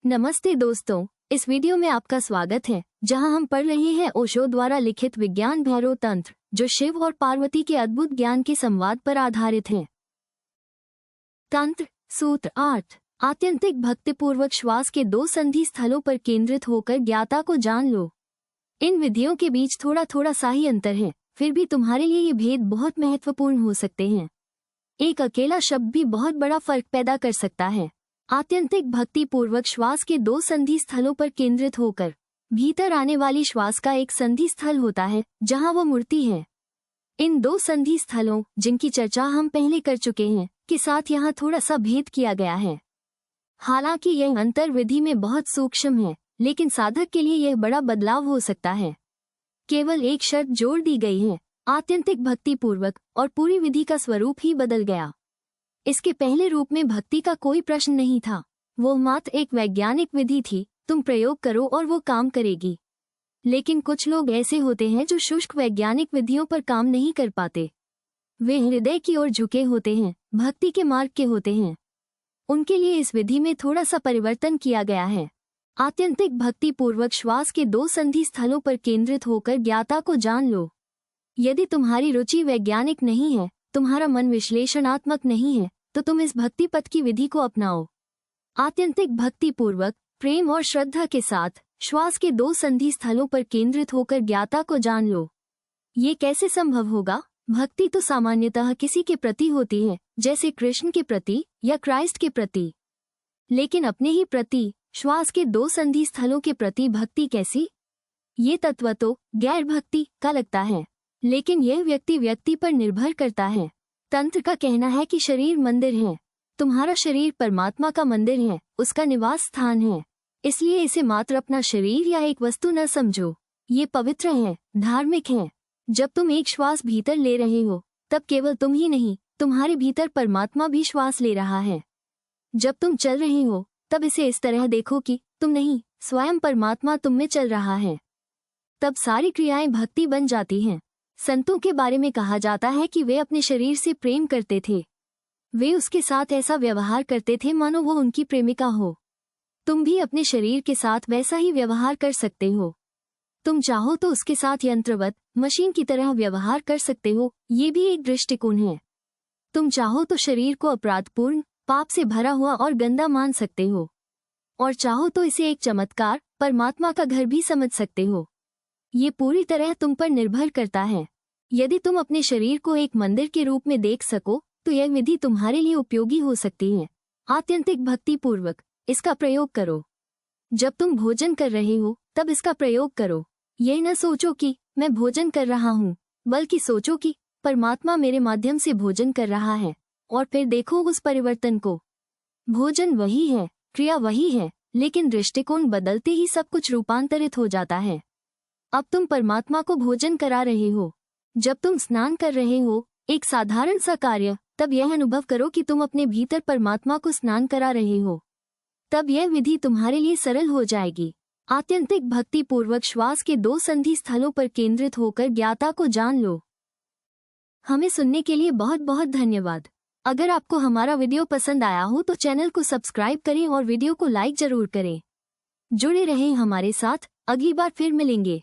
नमस्ते दोस्तों, इस वीडियो में आपका स्वागत है जहां हम पढ़ रहे हैं ओशो द्वारा लिखित विज्ञान भैरव तंत्र, जो शिव और पार्वती के अद्भुत ज्ञान के संवाद पर आधारित है। तंत्र सूत्र 8। आत्यंतिक भक्तिपूर्वक श्वास के 2 संधि स्थलों पर केंद्रित होकर ज्ञाता को जान लो। इन विधियों के बीच थोड़ा थोड़ा सा ही अंतर है, फिर भी तुम्हारे लिए ये भेद बहुत महत्वपूर्ण हो सकते हैं। एक अकेला शब्द भी बहुत बड़ा फर्क पैदा कर सकता है। आत्यंतिक भक्ति पूर्वक श्वास के 2 संधि स्थलों पर केंद्रित होकर भीतर आने वाली श्वास का एक संधि स्थल होता है जहां वो मूर्ति है। इन 2 संधि स्थलों, जिनकी चर्चा हम पहले कर चुके हैं, के साथ यहाँ थोड़ा सा भेद किया गया है। हालांकि यह अंतर विधि में बहुत सूक्ष्म है, लेकिन साधक के लिए यह बड़ा बदलाव हो सकता है। केवल एक शर्त जोड़ दी गई है, आत्यंतिक भक्ति पूर्वक, और पूरी विधि का स्वरूप ही बदल गया। इसके पहले रूप में भक्ति का कोई प्रश्न नहीं था, वो मात्र एक वैज्ञानिक विधि थी। तुम प्रयोग करो और वो काम करेगी। लेकिन कुछ लोग ऐसे होते हैं जो शुष्क वैज्ञानिक विधियों पर काम नहीं कर पाते। वे हृदय की ओर झुके होते हैं, भक्ति के मार्ग के होते हैं। उनके लिए इस विधि में थोड़ा सा परिवर्तन किया गया है। आत्यंतिक भक्ति पूर्वक श्वास के 2 संधि स्थलों पर केंद्रित होकर ज्ञाता को जान लो। यदि तुम्हारी रुचि वैज्ञानिक नहीं है, तुम्हारा मन विश्लेषणात्मक नहीं है, तो तुम इस भक्ति पथ की विधि को अपनाओ। आत्यंतिक भक्ति पूर्वक, प्रेम और श्रद्धा के साथ श्वास के 2 संधि स्थलों पर केंद्रित होकर ज्ञाता को जान लो। ये कैसे संभव होगा? भक्ति तो सामान्यतः किसी के प्रति होती है, जैसे कृष्ण के प्रति या क्राइस्ट के प्रति। लेकिन अपने ही प्रति, श्वास के 2 संधि स्थलों के प्रति भक्ति कैसी? ये तत्व तो गैर भक्ति का लगता है, लेकिन यह व्यक्ति पर निर्भर करता है। तंत्र का कहना है कि शरीर मंदिर है। तुम्हारा शरीर परमात्मा का मंदिर है, उसका निवास स्थान है। इसलिए इसे मात्र अपना शरीर या एक वस्तु न समझो। ये पवित्र है, धार्मिक है। जब तुम एक श्वास भीतर ले रहे हो, तब केवल तुम ही नहीं, तुम्हारे भीतर परमात्मा भी श्वास ले रहा है। जब तुम चल रहे हो, तब इसे इस तरह देखो कि तुम नहीं, स्वयं परमात्मा तुम में चल रहा है। तब सारी क्रियाएं भक्ति बन जाती हैं। संतों के बारे में कहा जाता है कि वे अपने शरीर से प्रेम करते थे। वे उसके साथ ऐसा व्यवहार करते थे मानो वो उनकी प्रेमिका हो। तुम भी अपने शरीर के साथ वैसा ही व्यवहार कर सकते हो। तुम चाहो तो उसके साथ यंत्रवत, मशीन की तरह व्यवहार कर सकते हो। ये भी एक दृष्टिकोण है। तुम चाहो तो शरीर को अपराधपूर्ण, पाप से भरा हुआ और गंदा मान सकते हो, और चाहो तो इसे एक चमत्कार, परमात्मा का घर भी समझ सकते हो। ये पूरी तरह तुम पर निर्भर करता है। यदि तुम अपने शरीर को एक मंदिर के रूप में देख सको, तो यह विधि तुम्हारे लिए उपयोगी हो सकती है। आत्यंतिक भक्ति पूर्वक इसका प्रयोग करो। जब तुम भोजन कर रहे हो, तब इसका प्रयोग करो। यह न सोचो कि मैं भोजन कर रहा हूँ, बल्कि सोचो कि परमात्मा मेरे माध्यम से भोजन कर रहा है, और फिर देखो उस परिवर्तन को। भोजन वही है, क्रिया वही है, लेकिन दृष्टिकोण बदलते ही सब कुछ रूपांतरित हो जाता है। अब तुम परमात्मा को भोजन करा रहे हो। जब तुम स्नान कर रहे हो, एक साधारण सा कार्य, तब यह अनुभव करो कि तुम अपने भीतर परमात्मा को स्नान करा रहे हो। तब यह विधि तुम्हारे लिए सरल हो जाएगी। आत्यंतिक भक्ति पूर्वक श्वास के 2 संधि स्थलों पर केंद्रित होकर ज्ञाता को जान लो। हमें सुनने के लिए बहुत बहुत धन्यवाद। अगर आपको हमारा वीडियो पसंद आया हो तो चैनल को सब्सक्राइब करें और वीडियो को लाइक जरूर करें। जुड़े रहें हमारे साथ, अगली बार फिर मिलेंगे।